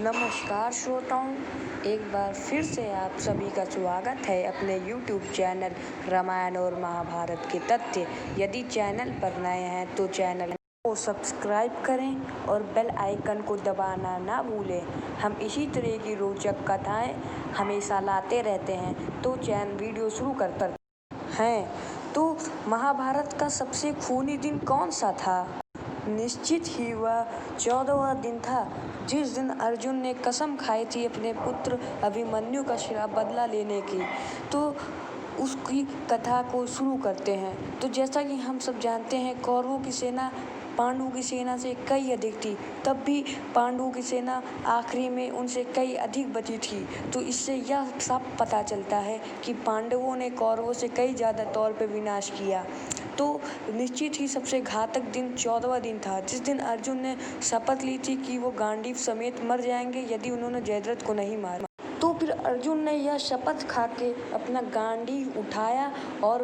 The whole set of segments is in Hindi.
नमस्कार श्रोताओं, एक बार फिर से आप सभी का स्वागत है अपने YouTube चैनल रामायण और महाभारत के तथ्य। यदि चैनल पर नए हैं तो चैनल को सब्सक्राइब करें और बेल आइकन को दबाना ना भूलें। हम इसी तरह की रोचक कथाएं हमेशा लाते रहते हैं, तो चैनल वीडियो शुरू करते हैं। तो महाभारत का सबसे खूनी दिन कौन सा था? निश्चित ही वह 14वां दिन था, जिस दिन अर्जुन ने कसम खाई थी अपने पुत्र अभिमन्यु का श्राप बदला लेने की। तो उसकी कथा को शुरू करते हैं। तो जैसा कि हम सब जानते हैं, कौरवों की सेना पांडवों की सेना से कई अधिक थी, तब भी पांडवों की सेना आखिरी में उनसे कई अधिक बची थी। तो इससे यह सब पता चलता है कि पांडवों ने कौरवों से कई ज़्यादा तौर पे विनाश किया। तो निश्चित ही सबसे घातक दिन 14वां दिन था, जिस दिन अर्जुन ने शपथ ली थी कि वो गांडीव समेत मर जाएंगे यदि उन्होंने जयद्रथ को नहीं मारा। तो फिर अर्जुन ने यह शपथ खा के अपना गांडीव उठाया और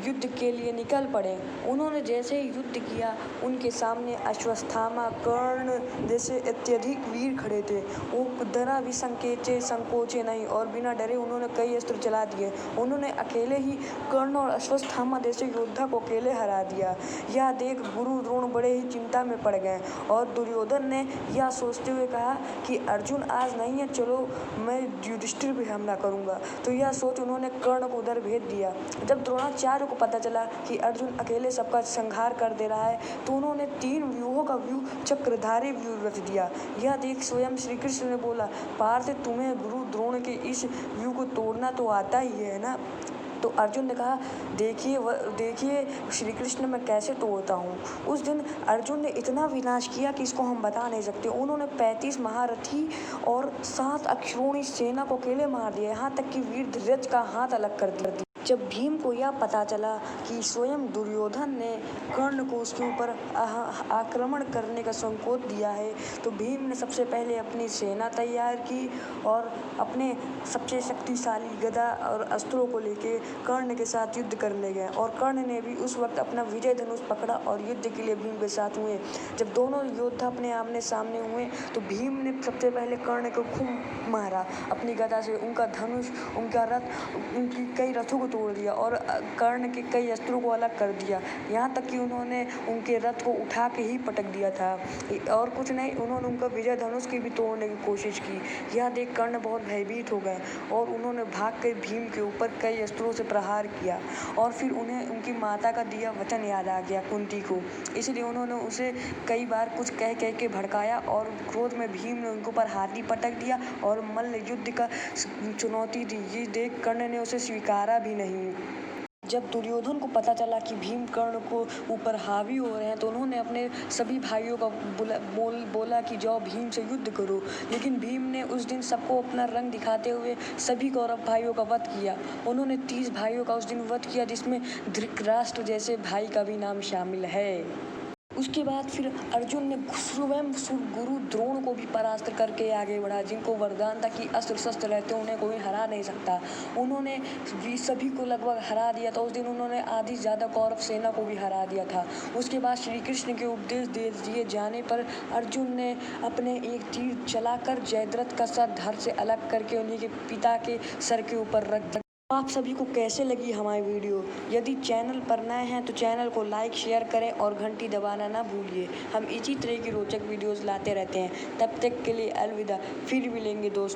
युद्ध के लिए निकल पड़े। उन्होंने जैसे ही युद्ध किया, उनके सामने अश्वत्थामा, कर्ण जैसे अत्यधिक वीर खड़े थे। वो जरा भी संकोचे नहीं और बिना डरे उन्होंने कई अस्त्र चला दिए। उन्होंने अकेले ही कर्ण और अश्वत्थामा जैसे योद्धा को अकेले हरा दिया। यह देख गुरु द्रोण बड़े ही चिंता में पड़ गए और दुर्योधन ने यह सोचते हुए कहा कि अर्जुन आज नहीं है, चलो मैं युधिष्ठिर पे हमला करूंगा। तो यह सोच उन्होंने कर्ण को उधर भेज दिया। जब द्रोणाचार्य को पता चला कि अर्जुन अकेले सबका संहार कर दे रहा है, तो उन्होंने 3 व्यूहों का व्यूह चक्रधारी व्यूह रच दिया। यह देख स्वयं श्री कृष्ण ने बोला, पार्थ, तुम्हें गुरु द्रोण के इस व्यूह को तोड़ना तो आता ही है ना? तो अर्जुन ने कहा, देखिए श्री कृष्ण, मैं कैसे तोड़ता हूँ। उस दिन अर्जुन ने इतना विनाश किया कि इसको हम बता नहीं सकते। उन्होंने 35 महारथी और 7 अक्षौहिणी सेना को अकेले मार दिया, यहाँ तक कि वीर धीरज का हाथ अलग कर दिया। जब भीम को यह पता चला कि स्वयं दुर्योधन ने कर्ण को उसके ऊपर आक्रमण करने का संकोच दिया है, तो भीम ने सबसे पहले अपनी सेना तैयार की और अपने सबसे शक्तिशाली गदा और अस्त्रों को लेके कर्ण के साथ युद्ध करने गए। और कर्ण ने भी उस वक्त अपना विजय धनुष पकड़ा और युद्ध के लिए भीम के साथ हुए। जब दोनों योद्धा अपने आमने सामने हुए, तो भीम ने सबसे पहले कर्ण को खूब मारा अपनी गदा से। उनका धनुष, उनका रथ, उनकी कई रथों को तोड़ दिया और कर्ण के कई अस्त्रों को अलग कर दिया। यहाँ तक कि उन्होंने उनके रथ को उठा के ही पटक दिया था। और कुछ नहीं, उन्होंने उनका विजय धनुष की भी तोड़ने की कोशिश की। यह देख कर्ण बहुत भयभीत हो गए और उन्होंने भाग कर भीम के ऊपर कई अस्त्रों से प्रहार किया। और फिर उन्हें उनकी माता का दिया वचन याद आ गया, कुंती को। इसलिए उन्होंने उसे कई बार कुछ कह के भड़काया और क्रोध में भीम ने उनके ऊपर हाथी पटक दिया और मल्ल युद्ध का चुनौती दी। ये देख कर्ण ने उसे स्वीकारा भी नहीं। जब दुर्योधन को पता चला कि भीम कर्ण को ऊपर हावी हो रहे हैं, तो उन्होंने अपने सभी भाइयों को बोला कि जाओ भीम से युद्ध करो। लेकिन भीम ने उस दिन सबको अपना रंग दिखाते हुए सभी कौरव भाइयों का वध किया। उन्होंने 30 भाइयों का उस दिन वध किया, जिसमें धृतराष्ट्र जैसे भाई का भी नाम शामिल है। उसके बाद फिर अर्जुन ने स्वयं गुरु द्रोण को भी परास्त करके आगे बढ़ा, जिनको वरदान था कि अस्त्र शस्त्र रहते उन्हें कोई हरा नहीं सकता। उन्होंने सभी को लगभग हरा दिया था। उस दिन उन्होंने आधी ज़्यादा कौरव सेना को भी हरा दिया था। उसके बाद श्री कृष्ण के उपदेश दे दिए जाने पर अर्जुन ने अपने एक तीर चलाकर जयद्रथ का सर धड़ से अलग करके उन्हीं के पिता के सर के ऊपर रख दिया। आप सभी को कैसे लगी हमारी वीडियो? यदि चैनल पर नए हैं तो चैनल को लाइक, शेयर करें और घंटी दबाना ना भूलिए। हम इसी तरह की रोचक वीडियोस लाते रहते हैं। तब तक के लिए अलविदा, फिर मिलेंगे दोस्तों।